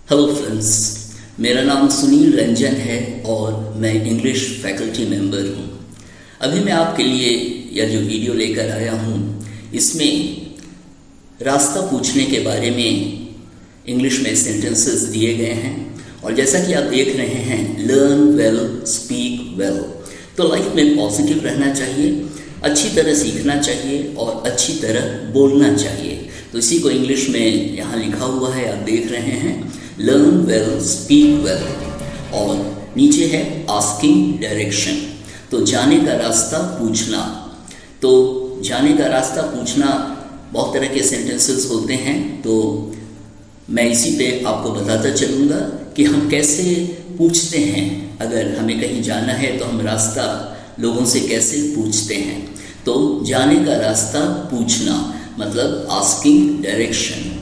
Hello friends, मेरा नाम सुनील रंजन है और मैं इंग्लिश फैकल्टी मेंबर हूँ। अभी मैं आपके लिए यह जो वीडियो लेकर आया हूँ इसमें रास्ता पूछने के बारे में इंग्लिश में सेंटेंसेस दिए गए हैं और जैसा कि आप देख रहे हैं लर्न वेल स्पीक वेल। तो लाइफ में पॉजिटिव रहना चाहिए, अच्छी तरह सीखना चाहिए और अच्छी तरह बोलना चाहिए। तो इसी को इंग्लिश में यहाँ लिखा हुआ है, आप देख रहे हैं लर्न वेल स्पीक वेल और नीचे है आस्किंग डायरेक्शन। तो जाने का रास्ता पूछना। तो जाने का रास्ता पूछना बहुत तरह के सेंटेंसेस होते हैं, तो मैं इसी पे आपको बताता चलूँगा कि हम कैसे पूछते हैं। अगर हमें कहीं जाना है तो हम रास्ता लोगों से कैसे पूछते हैं। तो जाने का रास्ता पूछना मतलब आस्किंग डायरेक्शन।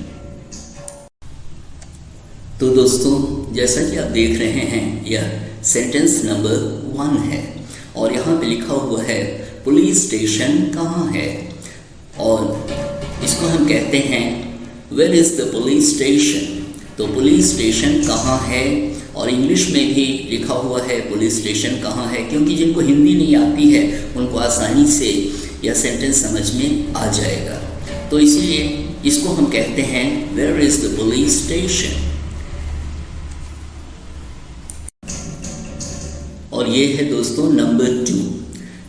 तो दोस्तों, जैसा कि आप देख रहे हैं यह सेंटेंस नंबर 1 है और यहाँ पे लिखा हुआ है पुलिस स्टेशन कहाँ है, और इसको हम कहते हैं where is the police station. तो पुलिस स्टेशन कहाँ है, और इंग्लिश में भी लिखा हुआ है पुलिस स्टेशन कहाँ है, क्योंकि जिनको हिंदी नहीं आती है उनको आसानी से यह सेंटेंस समझ में आ जाएगा। तो इसीलिए इसको हम कहते हैं where is the police station. और ये है दोस्तों नंबर 2।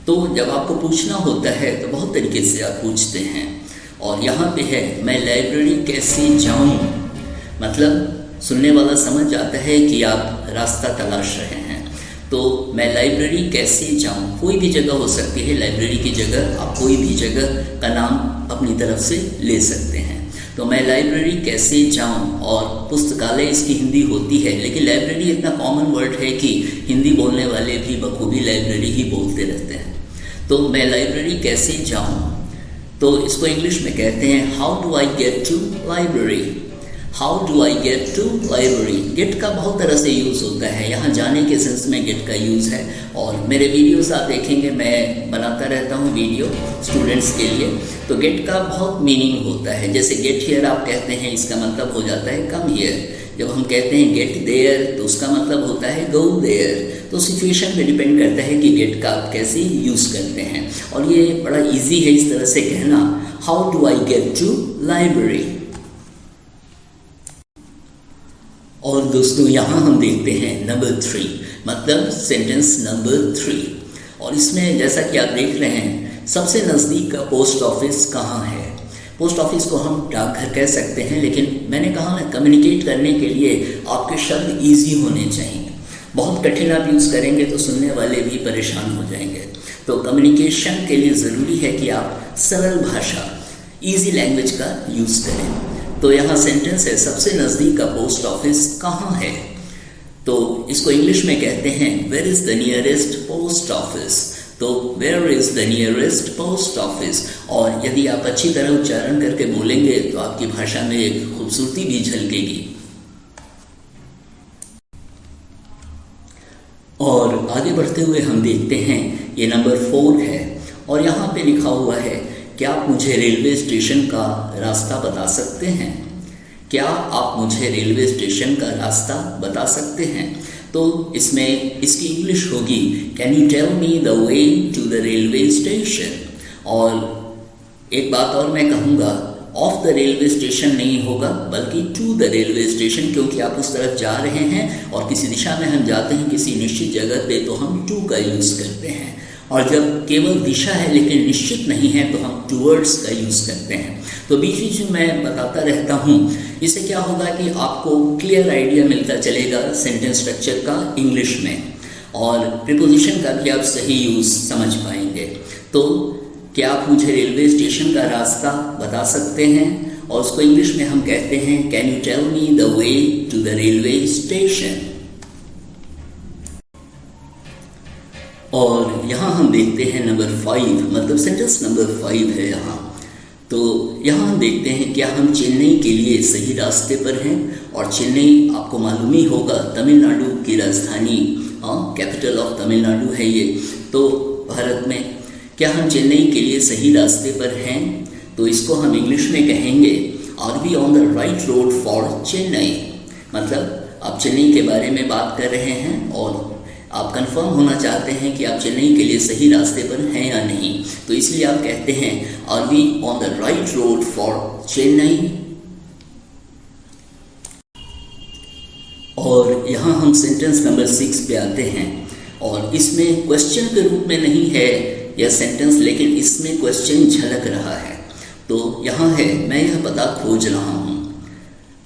तो जब आपको पूछना होता है तो बहुत तरीके से आप पूछते हैं, और यहाँ पे है मैं लाइब्रेरी कैसे जाऊँ। मतलब सुनने वाला समझ जाता है कि आप रास्ता तलाश रहे हैं। तो मैं लाइब्रेरी कैसे जाऊँ, कोई भी जगह हो सकती है, लाइब्रेरी की जगह आप कोई भी जगह का नाम अपनी तरफ से ले सकते हैं। तो मैं लाइब्रेरी कैसे जाऊं, और पुस्तकालय इसकी हिंदी होती है, लेकिन लाइब्रेरी इतना कॉमन वर्ड है कि हिंदी बोलने वाले भी बखूबी लाइब्रेरी ही बोलते रहते हैं। तो मैं लाइब्रेरी कैसे जाऊं, तो इसको इंग्लिश में कहते हैं how do I get to library. How do I get to library. Get का बहुत तरह से यूज़ होता है, यहाँ जाने के सेंस में गेट का यूज़ है। और मेरे वीडियोस आप देखेंगे, मैं बनाता रहता हूँ वीडियो स्टूडेंट्स के लिए। तो गेट का बहुत मीनिंग होता है, जैसे गेट हियर आप कहते हैं, इसका मतलब हो जाता है कम हियर। जब हम कहते हैं गेट देयर तो उसका मतलब होता है गो देयर। तो सिचुएशन पे डिपेंड करता है कि गेट का आप कैसे यूज़ करते हैं। और ये बड़ा ईजी है इस तरह से कहना, how do I get to library. और दोस्तों यहाँ हम देखते हैं नंबर 3, मतलब सेंटेंस नंबर 3। और इसमें जैसा कि आप देख रहे हैं सबसे नज़दीक का पोस्ट ऑफिस कहाँ है। पोस्ट ऑफिस को हम डाकघर कह सकते हैं, लेकिन मैंने कहा ना कम्युनिकेट करने के लिए आपके शब्द इजी होने चाहिए। बहुत कठिन आप यूज़ करेंगे तो सुनने वाले भी परेशान हो जाएंगे। तो कम्युनिकेशन के लिए ज़रूरी है कि आप सरल भाषा ईजी लैंग्वेज का यूज़ करें। तो यहाँ सेंटेंस है सबसे नज़दीक का पोस्ट ऑफिस कहाँ है। तो इसको इंग्लिश में कहते हैं where is the nearest post office. तो where is the nearest post office. और यदि आप अच्छी तरह उच्चारण करके बोलेंगे तो आपकी भाषा में एक खूबसूरती भी झलकेगी। और आगे बढ़ते हुए हम देखते हैं ये नंबर 4 है और यहाँ पे लिखा हुआ है क्या आप मुझे रेलवे स्टेशन का रास्ता बता सकते हैं। क्या आप मुझे रेलवे स्टेशन का रास्ता बता सकते हैं। तो इसमें इसकी इंग्लिश होगी can you tell me the way to the railway station. और एक बात और मैं कहूँगा, ऑफ द रेलवे स्टेशन नहीं होगा बल्कि टू द रेलवे स्टेशन, क्योंकि आप उस तरफ जा रहे हैं और किसी दिशा में हम जाते हैं किसी निश्चित जगह पे तो हम टू का यूज़ करते हैं। और जब केवल दिशा है लेकिन निश्चित नहीं है तो हम टूवर्ड्स का यूज़ करते हैं। तो बीच बीच में मैं बताता रहता हूँ, इससे क्या होगा कि आपको क्लियर आइडिया मिलता चलेगा सेंटेंस स्ट्रक्चर का इंग्लिश में, और प्रीपोजिशन का भी आप सही यूज़ समझ पाएंगे। तो क्या आप मुझे रेलवे स्टेशन का रास्ता बता सकते हैं, और उसको इंग्लिश में हम कहते हैं can you tell me the way to the railway station. और यहाँ हम देखते हैं नंबर 5, मतलब सेंटेंस नंबर 5 है यहाँ। तो यहाँ हम देखते हैं क्या हम चेन्नई के लिए सही रास्ते पर हैं। और चेन्नई आपको मालूम ही होगा तमिलनाडु की राजधानी, कैपिटल ऑफ तमिलनाडु है ये तो भारत में। क्या हम चेन्नई के लिए सही रास्ते पर हैं, तो इसको हम इंग्लिश में कहेंगे are we on the right road for Chennai. मतलब आप चेन्नई के बारे में बात कर रहे हैं और आप कंफर्म होना चाहते हैं कि आप चेन्नई के लिए सही रास्ते पर हैं या नहीं, तो इसलिए आप कहते हैं are we on the right road for Chennai. और यहाँ हम सेंटेंस नंबर 6 पे आते हैं और इसमें क्वेश्चन के रूप में नहीं है यह सेंटेंस, लेकिन इसमें क्वेश्चन झलक रहा है। तो यहाँ है मैं यह पता खोज रहा हूँ।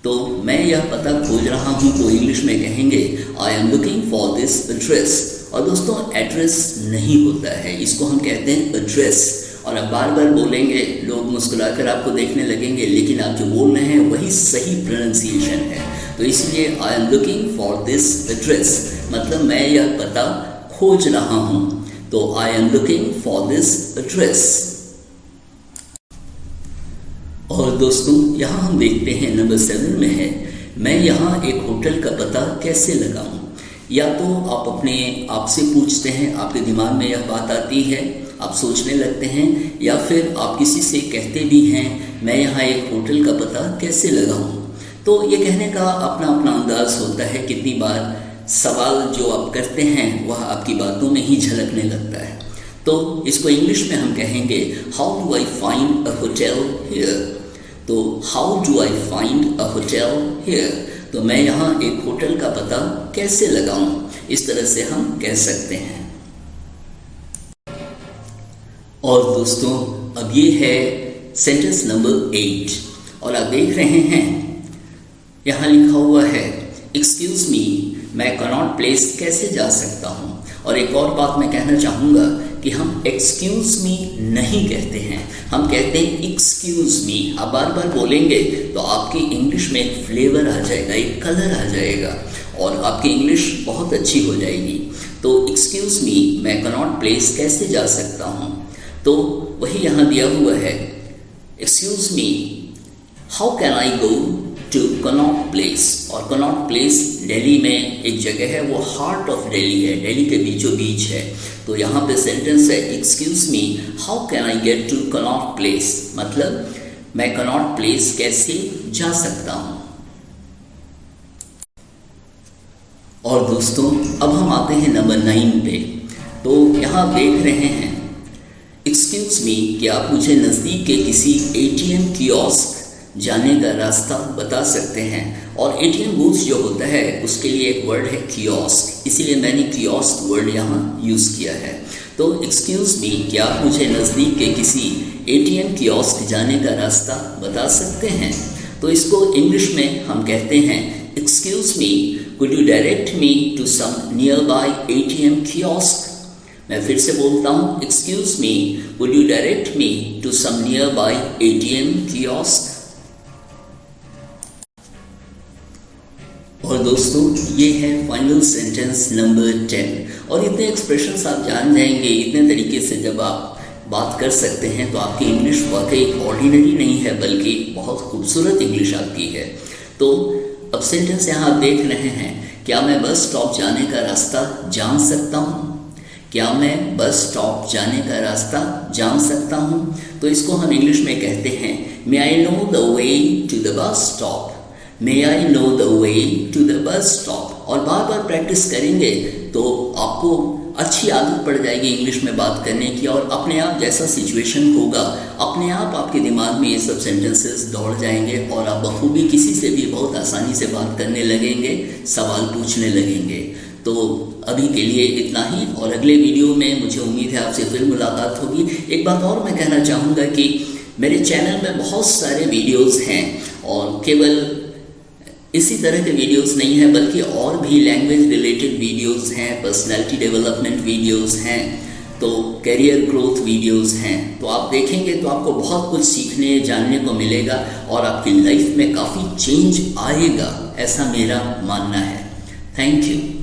तो मैं यह पता खोज रहा हूँ को इंग्लिश में कहेंगे I am looking for this address. और दोस्तों एड्रेस नहीं होता है, इसको हम कहते हैं एड्रेस। और अब बार बार बोलेंगे लोग मुस्कुराकर आपको देखने लगेंगे, लेकिन आप जो बोल रहे हैं वही सही प्रोनाउंसिएशन है। तो इसलिए I am looking for this address मतलब मैं यह पता खोज रहा हूँ। तो I am looking for this address. और दोस्तों यहाँ हम देखते हैं नंबर 7 में है मैं यहाँ एक होटल का पता कैसे लगाऊं। या तो आप अपने आप से पूछते हैं, आपके दिमाग में यह बात आती है, आप सोचने लगते हैं, या फिर आप किसी से कहते भी हैं मैं यहाँ एक होटल का पता कैसे लगाऊं। तो ये कहने का अपना अपना अंदाज होता है। कितनी बार सवाल जो आप करते हैं वह आपकी बातों में ही झलकने लगता है। तो इसको इंग्लिश में हम कहेंगे how do I find a hotel here. तो how do I find a hotel here, तो मैं यहाँ एक होटल का पता कैसे लगाऊं, इस तरह से हम कह सकते हैं। और दोस्तों अब ये है सेंटेंस नंबर 8 और आप देख रहे हैं यहाँ लिखा हुआ है एक्सक्यूज मी मैं कनॉट प्लेस कैसे जा सकता हूँ। और एक और बात मैं कहना चाहूँगा कि हम एक्सक्यूज मी नहीं कहते हैं, हम कहते हैं एक्सक्यूज मी। आप बार बार बोलेंगे तो आपकी इंग्लिश में एक फ्लेवर आ जाएगा, एक कलर आ जाएगा और आपकी इंग्लिश बहुत अच्छी हो जाएगी। तो एक्सक्यूज मी मैं कनॉट प्लेस कैसे जा सकता हूँ, तो वही यहाँ दिया हुआ है excuse me how can I go to Connaught Place. और कनॉट प्लेस दिल्ली में एक जगह है, वो हार्ट ऑफ दिल्ली है, दिल्ली के बीचों बीच है। तो यहाँ पे सेंटेंस है excuse me how can I get to Connaught Place, मतलब मैं कनॉट प्लेस कैसे जा सकता हूँ। और दोस्तों अब हम आते हैं नंबर 9 पे। तो यहाँ आप देख रहे हैं एक्सक्यूज मी कि आप मुझे नज़दीक के किसी ATM कियोस्क जाने का रास्ता बता सकते हैं। और ATM बूथ जो होता है उसके लिए एक वर्ड है कियोस्क, इसीलिए मैंने कियोस्क वर्ड यहाँ यूज़ किया है। तो एक्सक्यूज मी क्या आप मुझे नज़दीक के किसी ATM कियोस्क जाने का रास्ता बता सकते हैं। तो इसको इंग्लिश में हम कहते हैं excuse me could you direct me to some nearby ATM kiosk. मैं फिर से बोलता हूँ excuse me would you direct me to some nearby ATM kiosk. और दोस्तों ये है फाइनल सेंटेंस नंबर 10। और इतने एक्सप्रेशंस आप जान जाएंगे, इतने तरीके से जब आप बात कर सकते हैं तो आपकी इंग्लिश वाकई ऑर्डिनरी नहीं है बल्कि बहुत खूबसूरत इंग्लिश आपकी है। तो अब सेंटेंस यहाँ आप देख रहे हैं क्या मैं बस स्टॉप जाने का रास्ता जान सकता हूँ। क्या मैं बस स्टॉप जाने का रास्ता जान सकता हूँ, तो इसको हम इंग्लिश में कहते हैं may I know the way to the bus stop. May I know the way to the bus stop. और बार बार प्रैक्टिस करेंगे तो आपको अच्छी आदत पड़ जाएगी इंग्लिश में बात करने की, और अपने आप जैसा सिचुएशन होगा अपने आप आपके दिमाग में ये सब सेंटेंसेस दौड़ जाएंगे और आप बखूबी किसी से भी बहुत आसानी से बात करने लगेंगे, सवाल पूछने लगेंगे। तो अभी के लिए इतना ही, और अगले वीडियो में मुझे उम्मीद है आपसे फिर मुलाकात होगी। एक बात और मैं कहना चाहूँगा कि मेरे चैनल में बहुत सारे वीडियोज़ हैं और केवल इसी तरह के वीडियोस नहीं है बल्कि और भी लैंग्वेज रिलेटेड वीडियोस हैं, पर्सनालिटी डेवलपमेंट वीडियोस हैं, तो करियर ग्रोथ वीडियोस हैं। तो आप देखेंगे तो आपको बहुत कुछ सीखने जानने को मिलेगा और आपकी लाइफ में काफ़ी चेंज आएगा, ऐसा मेरा मानना है। Thank you.